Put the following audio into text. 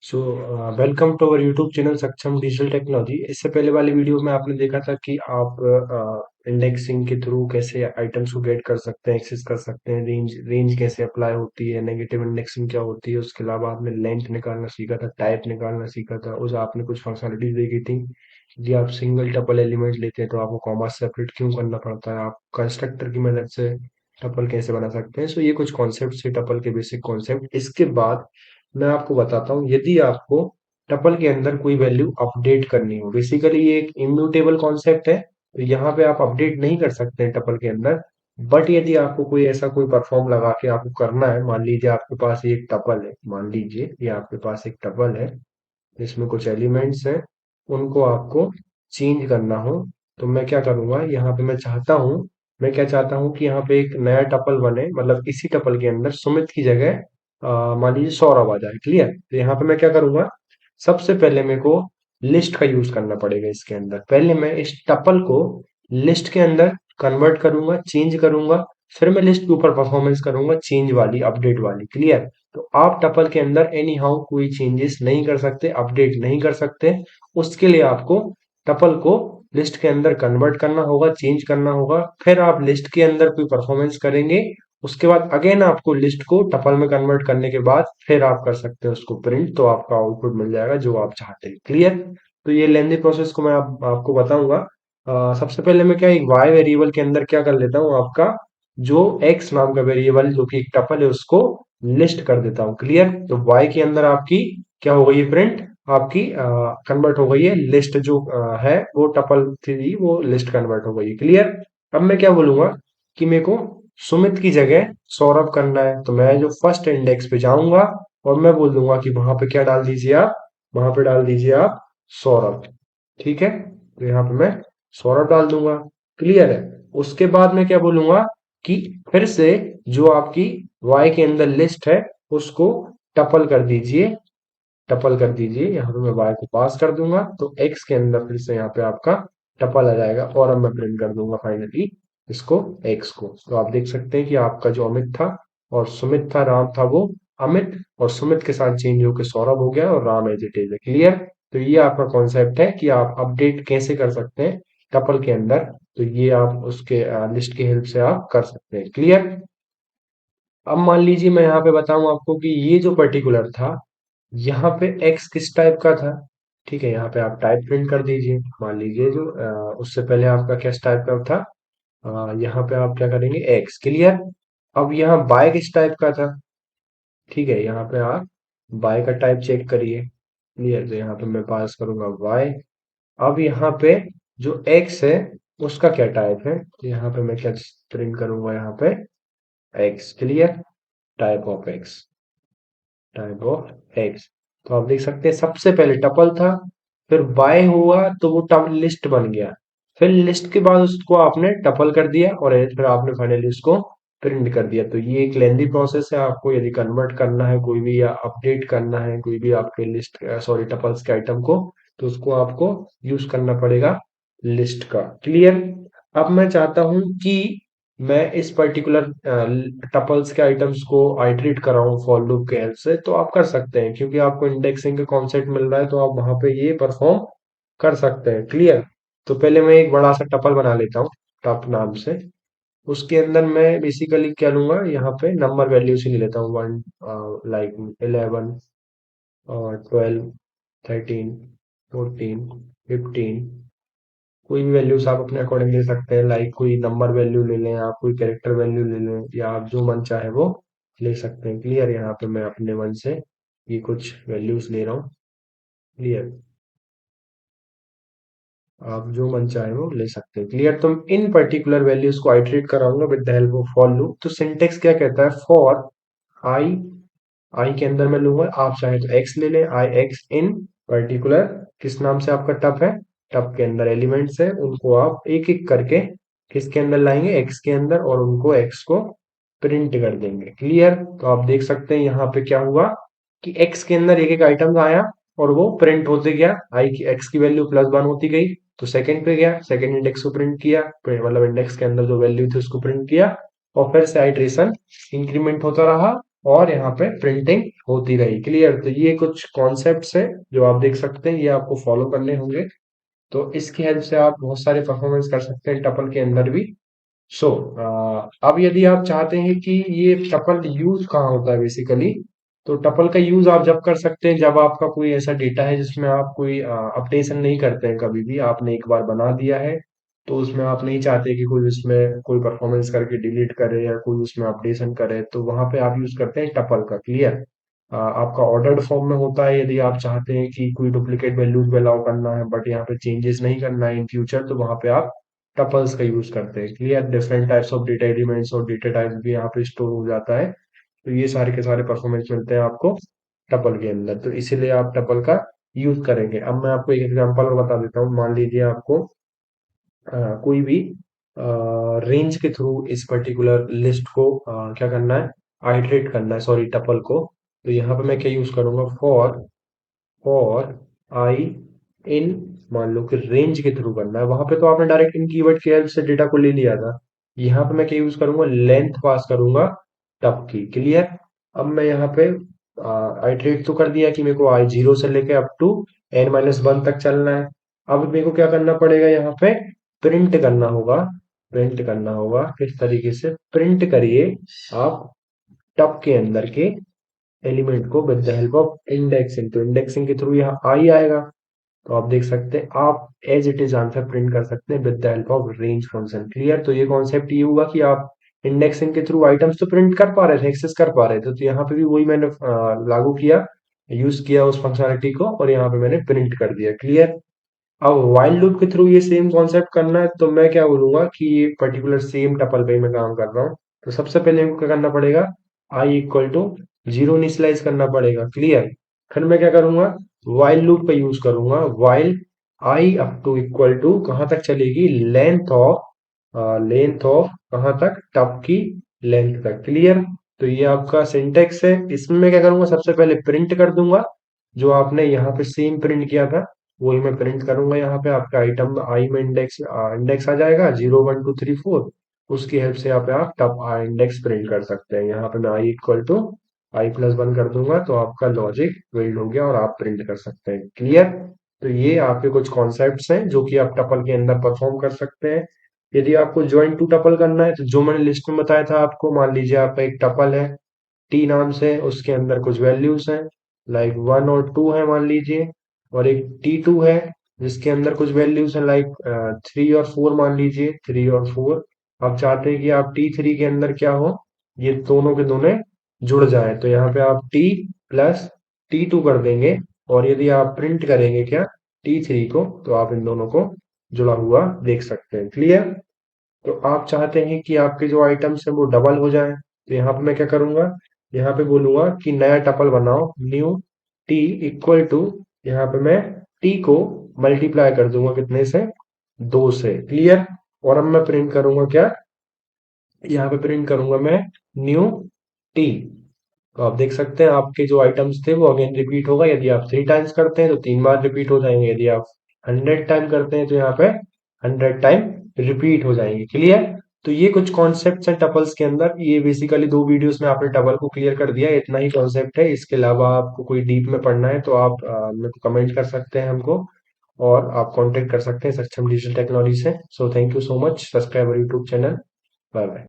So welcome to our YouTube channel Saksham digital technology. इससे पहले वाली वीडियो में आपने देखा था कि आप इंडेक्सिंग के थ्रू कैसे आइटम्स को गेट कर सकते हैं, एक्सेस कर सकते हैं, रेंज रेंज कैसे अप्लाई होती है, नेगेटिव इंडेक्सिंग क्या होती है। उसके अलावा आपने लेंथ निकालना सीखा था, टाइप निकालना सीखा था, उस आपने कुछ फंक्शनलिटीज देखी थी। यदि आप सिंगल टपल एलिमेंट लेते हैं तो आपको कॉमा सेपरेट क्यों करना पड़ता है, आप कंस्ट्रक्टर की मदद से टपल कैसे बना सकते हैं। सो ये कुछ कॉन्सेप्ट है टपल के, बेसिक कॉन्सेप्ट। इसके बाद मैं आपको बताता हूँ, यदि आपको टपल के अंदर कोई वैल्यू अपडेट करनी हो। बेसिकली ये एक इम्यूटेबल कॉन्सेप्ट है, तो यहाँ पे आप अपडेट नहीं कर सकते हैं टपल के अंदर। बट यदि आपको कोई ऐसा कोई परफॉर्म लगा के आपको करना है, मान लीजिए आपके पास ये एक टपल है, मान लीजिए ये आपके पास एक टपल है, इसमें कुछ एलिमेंट्स हैं, उनको आपको चेंज करना हो, तो मैं क्या करूंगा, यहाँ पे मैं क्या चाहता हूँ कि यहाँ पे एक नया टपल बने, मतलब इसी टपल के अंदर सुमित की जगह मान लीजिए सौरभ आ जाए। क्लियर? तो यहाँ पे मैं क्या करूंगा, सबसे पहले मेरे को लिस्ट का यूज करना पड़ेगा। इसके अंदर पहले मैं इस टपल को लिस्ट के अंदर कन्वर्ट करूंगा, चेंज करूंगा, फिर मैं लिस्ट के ऊपर परफॉर्मेंस करूंगा चेंज वाली, अपडेट वाली। क्लियर? तो आप टपल के अंदर एनी हाउ कोई चेंजेस नहीं कर सकते, अपडेट नहीं कर सकते। उसके लिए आपको टपल को लिस्ट के अंदर कन्वर्ट करना होगा, चेंज करना होगा, फिर आप लिस्ट के अंदर कोई परफॉर्मेंस करेंगे। उसके बाद अगेन आपको लिस्ट को टपल में कन्वर्ट करने के बाद फिर आप कर सकते हैं उसको प्रिंट, तो आपका आउटपुट मिल जाएगा जो आप चाहते हैं। क्लियर? तो ये लेंदी प्रोसेस को मैं आपको बताऊंगा। सबसे पहले मैं क्या, एक वाई वेरिएबल के अंदर क्या कर लेता हूँ, आपका जो एक्स नाम का वेरिएबल जो कि एक टपल है उसको लिस्ट कर देता हूँ। क्लियर? तो वाई के अंदर आपकी क्या हो गई है, प्रिंट आपकी कन्वर्ट हो गई है, लिस्ट जो है वो टपल थी वो लिस्ट कन्वर्ट हो गई है। क्लियर? अब मैं क्या बोलूंगा कि मेरे को सुमित की जगह सौरभ करना है, तो मैं जो फर्स्ट इंडेक्स पे जाऊंगा और मैं बोल दूंगा कि वहां पे क्या डाल दीजिए आप, वहां पे डाल दीजिए आप सौरभ। ठीक है? तो यहाँ पे मैं सौरभ डाल दूंगा। क्लियर है? उसके बाद मैं क्या बोलूंगा कि फिर से जो आपकी y के अंदर लिस्ट है उसको टपल कर दीजिए, टपल कर दीजिए। यहाँ पे मैं y को पास कर दूंगा, तो x के अंदर फिर से यहाँ पे आपका टपल आ जाएगा, और अब मैं प्रिंट कर दूंगा फाइनली इसको, x को। तो आप देख सकते हैं कि आपका जो अमित था और सुमित था, राम था, वो अमित और सुमित के साथ चेंज होकर सौरभ हो गया और राम एज इट इज है। क्लियर? तो ये आपका कॉन्सेप्ट है कि आप अपडेट कैसे कर सकते हैं टपल के अंदर। तो ये आप उसके लिस्ट की हेल्प से आप कर सकते हैं। क्लियर? अब मान लीजिए मैं यहाँ पे बताऊं आपको कि ये जो पर्टिकुलर था, यहाँ पे एक्स किस टाइप का था। ठीक है? यहाँ पे आप टाइप प्रिंट कर दीजिए। मान लीजिए जो उससे पहले आपका किस टाइप का था, यहाँ पे आप क्या करेंगे, एक्स। क्लियर? अब यहाँ बाय किस टाइप का था। ठीक है? यहाँ पे आप बाय का टाइप चेक करिए। क्लियर? तो यहाँ पे मैं पास करूंगा बाय। अब यहाँ पे जो एक्स है उसका क्या टाइप है, तो यहाँ पे मैं क्या प्रिंट करूंगा, यहाँ पे x. Clear? Type of x, type of x. तो आप देख सकते हैं सबसे पहले टपल था, फिर बाय हुआ तो वो टप लिस्ट बन गया, फिर लिस्ट के बाद उसको आपने टपल कर दिया और फिर आपने फाइनली उसको प्रिंट कर दिया। तो ये एक लेंदी प्रोसेस है। आपको यदि कन्वर्ट करना है कोई भी या अपडेट करना है कोई भी आपके लिस्ट, सॉरी टपल्स के आइटम को, तो उसको आपको यूज करना पड़ेगा लिस्ट का। क्लियर? अब मैं चाहता हूं कि मैं इस पर्टिकुलर टपल्स के आइटम्स को आइटरेट कराऊं फॉर लूप के हेल्प से, तो आप कर सकते हैं, क्योंकि आपको इंडेक्सिंग का कॉन्सेप्ट मिल रहा है, तो आप वहां पे ये परफॉर्म कर सकते हैं। क्लियर? तो पहले मैं एक बड़ा सा टपल बना लेता हूँ टप नाम से। उसके अंदर मैं बेसिकली क्या लूंगा, यहाँ पे नंबर वैल्यू से ले लेता हूँ, 1, लाइक 11 और 12, 13, 14, 15। कोई भी वैल्यूज आप अपने अकॉर्डिंग ले सकते हैं, लाइक कोई नंबर वैल्यू ले लें, आप कोई कैरेक्टर वैल्यू ले लें, या आप जो मन चाहे वो ले सकते हैं। क्लियर? यहाँ पे मैं अपने मन से ये कुछ वैल्यूज ले रहा हूँ। क्लियर? आप जो मन चाहे वो ले सकते हैं। क्लियर? तो इन पर्टिकुलर वैल्यूज को आइटरेट कराऊंगा with the help of for loop. तो सिंटेक्स क्या कहता है, फॉर आई, आई के अंदर मैं लूंगा, आप चाहे तो एक्स ले लें, आई एक्स इन पर्टिकुलर, किस नाम से आपका टप है, टप के अंदर एलिमेंट्स है, उनको आप एक एक करके किसके अंदर लाएंगे, एक्स के अंदर, और उनको एक्स को प्रिंट कर देंगे। क्लियर? तो आप देख सकते हैं यहाँ पे क्या हुआ कि एक्स के अंदर एक एक आइटम आया और वो प्रिंट होते गया, आई की एक्स की वैल्यू +1 होती गई, तो सेकंड पे गया, सेकंड इंडेक्स को प्रिंट किया, मतलब इंडेक्स के अंदर जो वैल्यू थी उसको प्रिंट किया, और फिर से आइट्रेशन इंक्रीमेंट होता रहा, और यहाँ पे प्रिंटिंग होती रही। क्लियर? तो ये कुछ कॉन्सेप्ट्स है जो आप देख सकते हैं, ये आपको फॉलो करने होंगे। तो इसकी हेल्प से आप बहुत सारे परफॉर्मेंस कर सकते हैं टपल के अंदर भी। सो अब यदि आप चाहते हैं कि ये टपल यूज कहाँ होता है बेसिकली, तो टपल का यूज आप जब कर सकते हैं जब आपका कोई ऐसा डेटा है जिसमें आप कोई अपडेशन नहीं करते हैं। कभी भी आपने एक बार बना दिया है तो उसमें आप नहीं चाहते कि कोई उसमें कोई परफॉर्मेंस करके डिलीट करे या कोई उसमें अपडेशन करे, तो वहां पे आप यूज करते हैं टपल का। क्लियर? आपका ऑर्डर्ड फॉर्म में होता है, यदि आप चाहते हैं कि कोई डुप्लीकेट वैल्यूज भी अलाउ करना है बट यहाँ पे चेंजेस नहीं करना है इन फ्यूचर, तो वहां पे आप टपल्स का यूज करते हैं। Clear? Different types of data elements और डेटा टाइप्स भी यहाँ पे स्टोर हो जाता है। तो ये सारे के सारे परफॉर्मेंस मिलते हैं आपको टपल के अंदर, तो इसीलिए आप टपल का यूज करेंगे। अब मैं आपको एक एग्जांपल और बता देता हूँ। मान लीजिए आपको कोई भी रेंज के थ्रू इस पर्टिकुलर लिस्ट को क्या करना है, आइटरेट करना है, सॉरी टपल को। तो यहाँ पे मैं क्या यूज करूंगा, फॉर आई इन, मान लो कि रेंज के थ्रू करना है, वहां पे तो आपने डायरेक्ट इन कीवर्ड की हेल्प से डेटा को ले लिया था। यहाँ पे मैं क्या यूज करूंगा, लेंथ पास करूंगा टप की। क्लियर? अब मैं यहाँ पे आइटरेट तो कर दिया कि मेरे को आई जीरो से लेके अप टू n-1 तक चलना है। अब मेरे को क्या करना पड़ेगा, यहाँ पे प्रिंट करना होगा। प्रिंट करना होगा किस तरीके से, प्रिंट करिए आप टप के अंदर के एलिमेंट को with the help of indexing. तो इंडेक्सिंग के थ्रू यहाँ आई आएगा। तो आप देख सकते हैं आप as it is answer print कर सकते हैं with the help of range function. Clear? तो ये कॉन्सेप्ट ये हुआ कि आप इंडेक्सिंग के थ्रू आइटम्स तो प्रिंट कर पा रहे थे, एक्सेस कर पा रहे थे, तो यहाँ पे भी वही मैंने लागू किया, यूज किया उस फंक्शनलिटी को और यहाँ पे मैंने प्रिंट कर दिया। क्लियर? अब व्हाइल लूप के थ्रू ये सेम कॉन्सेप्ट करना है, तो मैं क्या बोलूंगा कि ये पर्टिकुलर सेम टपल पे ही मैं काम कर रहा हूँ। तो सबसे पहले हमको क्या करना पड़ेगा, I equal to zero initialise करना पड़ेगा। क्लियर? फिर मैं क्या करूंगा, व्हाइल लूप का यूज करूंगा। While I up to equal to कहां तक चलेगी, लेंथ ऑफ कहां तक, टप की लेंथ तक। क्लियर? तो ये आपका सिंटेक्स है। इसमें मैं क्या करूंगा, सबसे पहले प्रिंट कर दूंगा जो आपने यहाँ पे सेम प्रिंट किया था, वही मैं प्रिंट करूंगा। यहाँ पे आपका आइटम आई में इंडेक्स इंडेक्स आ जाएगा 0 1 2 3 4। उसकी हेल्प से यहाँ पे आप टप इंडेक्स प्रिंट कर सकते हैं। यहाँ पे मैं आई इक्वल टू i+1 कर दूंगा तो आपका लॉजिक बिल्ड हो गया और आप प्रिंट कर सकते हैं। क्लियर? तो ये आपके कुछ कॉन्सेप्ट्स हैं जो कि आप टपल के अंदर परफॉर्म कर सकते हैं। यदि आपको ज्वाइन टू टपल करना है तो जो मैंने लिस्ट में बताया था आपको, मान लीजिए आपका एक टपल है टी नाम से, उसके अंदर कुछ वैल्यूज हैं लाइक 1 और 2 है मान लीजिए, और एक T2 है जिसके अंदर कुछ वैल्यूज हैं लाइक 3 और 4 मान लीजिए, 3 और 4। आप चाहते हैं कि आप T3 के अंदर क्या हो, ये दोनों के दोनों जुड़ जाए, तो यहाँ पे आप T+T2 कर देंगे। और यदि आप प्रिंट करेंगे क्या, T3 को, तो आप इन दोनों को जुड़ा हुआ देख सकते हैं। क्लियर? तो आप चाहते हैं कि आपके जो आइटम्स है वो डबल हो जाए, तो यहाँ पे मैं क्या करूंगा, यहाँ पे बोलूंगा कि नया टपल बनाओ, न्यू टी इक्वल टू, यहाँ पे मैं टी को मल्टीप्लाई कर दूंगा कितने से, 2 से। क्लियर? और अब मैं प्रिंट करूंगा क्या, यहाँ पे प्रिंट करूंगा मैं न्यू टी। तो आप देख सकते हैं आपके जो आइटम्स थे वो अगेन रिपीट होगा। यदि आप 3 टाइम्स करते हैं तो 3 बार रिपीट हो जाएंगे, यदि आप 100 टाइम करते हैं तो यहाँ पे 100 टाइम रिपीट हो जाएंगे। क्लियर? तो ये कुछ कॉन्सेप्ट्स हैं टपल्स के अंदर। ये बेसिकली 2 वीडियोस में आपने टपल को क्लियर कर दिया, इतना ही कॉन्सेप्ट है। इसके अलावा आपको कोई डीप में पढ़ना है तो आप मेरे को कमेंट कर सकते हैं हमको, और आप कांटेक्ट कर सकते हैं सक्षम डिजिटल टेक्नोलॉजी से। So thank you so much, subscribe YouTube channel. Bye bye.